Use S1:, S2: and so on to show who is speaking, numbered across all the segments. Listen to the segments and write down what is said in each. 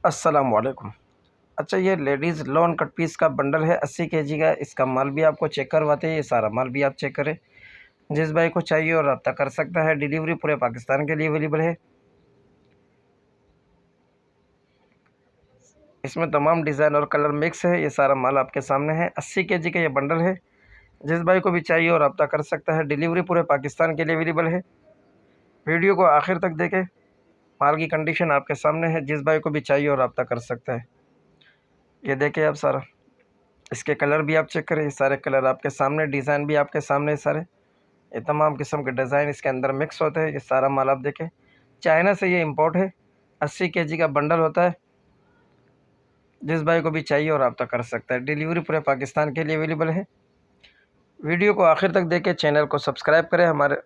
S1: अस्सलामुअलैकुम। अच्छा, ये लेडीज़ लॉन कट पीस का बंडल है 80 केजी का। इसका माल भी आपको चेक करवाते हैं, ये सारा माल भी आप चेक करें। जिस भाई को चाहिए और रब्ता कर सकता है। डिलीवरी पूरे पाकिस्तान के लिए अवेलेबल है। इसमें तमाम डिज़ाइन और कलर मिक्स है। ये सारा माल आपके सामने है। 80 केजी का ये बंडल है। जिस भाई को भी चाहिए और रब्ता कर सकता है। डिलीवरी पूरे पाकिस्तान के लिए अवेलेबल है। वीडियो को आखिर तक देखें। माल की कंडीशन आपके सामने है। जिस भाई को भी चाहिए और रब्ता कर सकता है। ये देखें आप सारा, इसके कलर भी आप चेक करें। ये सारे कलर आपके सामने, डिज़ाइन भी आपके सामने सारे। ये तमाम किस्म के डिज़ाइन इसके अंदर मिक्स होते हैं। ये सारा माल आप देखें, चाइना से ये इंपोर्ट है। 80 केजी का बंडल होता है। जिस भाई को भी चाहिए और रब्ता कर सकता है। डिलीवरी पूरे पाकिस्तान के लिए अवेलेबल है। वीडियो को आखिर तक देखें, चैनल को सब्सक्राइब करें, हमारे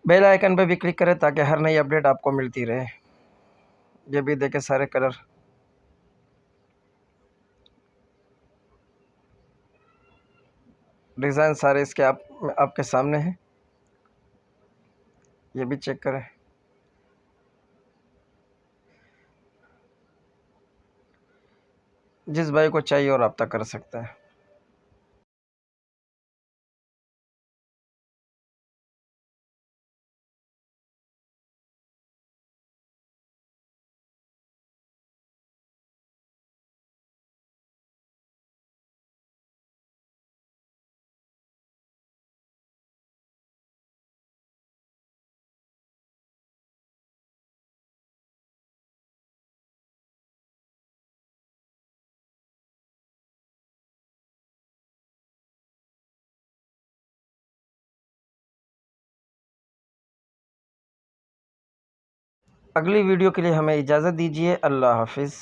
S1: बेल आइकन पर भी क्लिक करें ताकि हर नई अपडेट आपको मिलती रहे। ये भी देखें सारे कलर, डिज़ाइन सारे इसके आपके सामने हैं। ये भी चेक करें। जिस भाई को चाहिए और रब्ता कर सकता है। अगली वीडियो के लिए हमें इजाज़त दीजिए। अल्लाह हाफिज़।